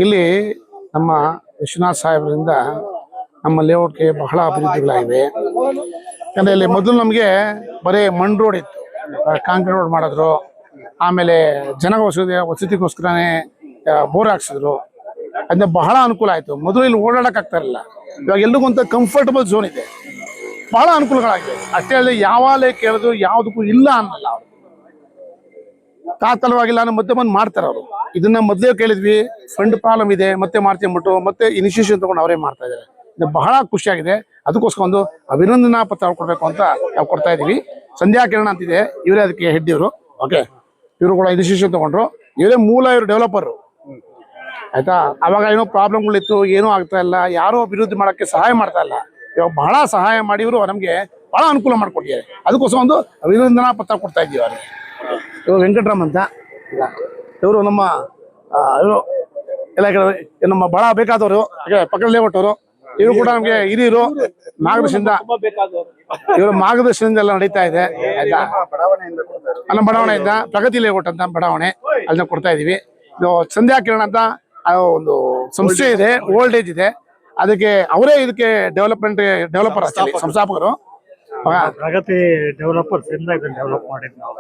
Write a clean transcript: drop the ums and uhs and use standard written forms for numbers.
ಇಲ್ಲಿ ನಮ್ಮ ವಿಶ್ವನಾಥ್ ಸಾಹೇಬರಿಂದ ನಮ್ಮ ಲೇಔಟ್ಗೆ ಬಹಳ ಅಭಿವೃದ್ಧಿಗಳಾಗಿವೆ. ಯಾಕಂದರೆ ಇಲ್ಲಿ ಮೊದಲು ನಮಗೆ ಬರೀ ಮಣ್ಣು ರೋಡ್ ಇತ್ತು, ಕಾಂಕ್ರೀಟ್ ರೋಡ್ ಮಾಡಿದ್ರು. ಆಮೇಲೆ ಜನ ವಸತಿಗೋಸ್ಕರನೇ ಬೋರ್ ಹಾಕ್ಸಿದ್ರು. ಅದನ್ನ ಬಹಳ ಅನುಕೂಲ ಆಯಿತು. ಮೊದಲು ಇಲ್ಲಿ ಓಡಾಡೋಕ್ಕಾಗ್ತಾ ಇರಲಿಲ್ಲ. ಇವಾಗ ಎಲ್ರಿಗೊಂದು ಕಂಫರ್ಟಬಲ್ ಝೋನ್ ಇದೆ, ಬಹಳ ಅನುಕೂಲಗಳಾಗಿದೆ. ಅಷ್ಟೇ ಅಲ್ಲದೆ ಯಾವಾಗಲೇ ಕೇಳಿದ್ರು ಯಾವುದಕ್ಕೂ ಇಲ್ಲ ಅನ್ನಲ್ಲ. ಅವರು ತಾತ್ಕಾಲಿಕವಾಗಿಲ್ಲ ಅನ್ನೋ ಮತ್ತೆ ಬಂದು ಮಾಡ್ತಾರೆ. ಅವರು ಇದನ್ನ ಮೊದಲೇ ಕೇಳಿದ್ವಿ, ಫಂಡ್ ಪ್ರಾಬ್ಲಮ್ ಇದೆ, ಮತ್ತೆ ಮಾಡ್ತೀವಿ ಅಂದ್ಬಿಟ್ಟು ಮತ್ತೆ ಇನಿಷಿಯೇಷನ್ ತಗೊಂಡು ಅವರೇ ಮಾಡ್ತಾ ಇದ್ದಾರೆ. ಇದು ಬಹಳ ಖುಷಿಯಾಗಿದೆ. ಅದಕ್ಕೋಸ್ಕರ ಒಂದು ಅಭಿನಂದನಾ ಪತ್ರ ಕೊಡಬೇಕು ಅಂತ ನಾವು ಕೊಡ್ತಾ ಇದ್ದೀವಿ. ಸಂಧ್ಯಾ ಕಿರಣ ಅಂತಿದೆ, ಇವರೇ ಅದಕ್ಕೆ ಹೆಡ್. ಇವರು ಓಕೆ, ಇವರು ಕೂಡ ಇನಿಷಿಯೇಷನ್ ತಗೊಂಡ್ರು. ಇವರೇ ಮೂಲ, ಇವರು ಡೆವಲಪರು ಆಯ್ತಾ. ಅವಾಗ ಏನೋ ಪ್ರಾಬ್ಲಮ್ಗಳಿತ್ತು, ಏನೂ ಆಗ್ತಾ ಇಲ್ಲ, ಯಾರೂ ಅಭಿವೃದ್ಧಿ ಮಾಡೋಕ್ಕೆ ಸಹಾಯ ಮಾಡ್ತಾ ಇಲ್ಲ. ಇವಾಗ ಬಹಳ ಸಹಾಯ ಮಾಡಿ ಇವರು ನಮಗೆ ಬಹಳ ಅನುಕೂಲ ಮಾಡಿಕೊಟ್ಟಿದ್ದಾರೆ. ಅದಕ್ಕೋಸ್ಕರ ಒಂದು ಅಭಿನಂದನಾ ಪತ್ರ ಕೊಡ್ತಾ ಇದ್ದೀವಿ ಅವ್ರಿಗೆ. ಇವರು ವೆಂಕಟರಾಮ್ ಅಂತ, ಇವರು ನಮ್ಮ ಇವರು ಎಲ್ಲ ನಮ್ಮ ಬಹಳ ಬೇಕಾದವರು, ಪಕ್ಕದಲ್ಲೇ ಕೊಟ್ಟವರು. ಇವರು ಕೂಡ ನಮಗೆ ಹಿರಿಯರು, ಮಾರ್ಗದರ್ಶನದಿಂದ, ಇವರು ಮಾರ್ಗದರ್ಶನದಿಂದ ಎಲ್ಲ ನಡೀತಾ ಇದೆ ಆಯ್ತಾ. ನಮ್ಮ ಬಡಾವಣೆಯಿಂದ ಪ್ರಗತಿ ಲೇಔಟ್ ಅಂತ ಬಡಾವಣೆ, ಅದನ್ನ ಕೊಡ್ತಾ ಇದೀವಿ. ಇದು ಸಂಧ್ಯಾ ಕಿರಣ ಅಂತ ಒಂದು ಸಂಸ್ಥೆ ಇದೆ, ಓಲ್ಡ್ ಏಜ್ ಇದೆ. ಅದಕ್ಕೆ ಅವರೇ ಇದಕ್ಕೆ ಡೆವಲಪರ್ ಅಷ್ಟೇ, ಸಂಸ್ಥಾಪಕರು. ಪ್ರಗತಿ ಡೆವಲಪರ್ಸ್ ಇಂದ ಇದನ್ನ ಡೆವಲಪ್ ಮಾಡಿದ್ದು ನಾವು.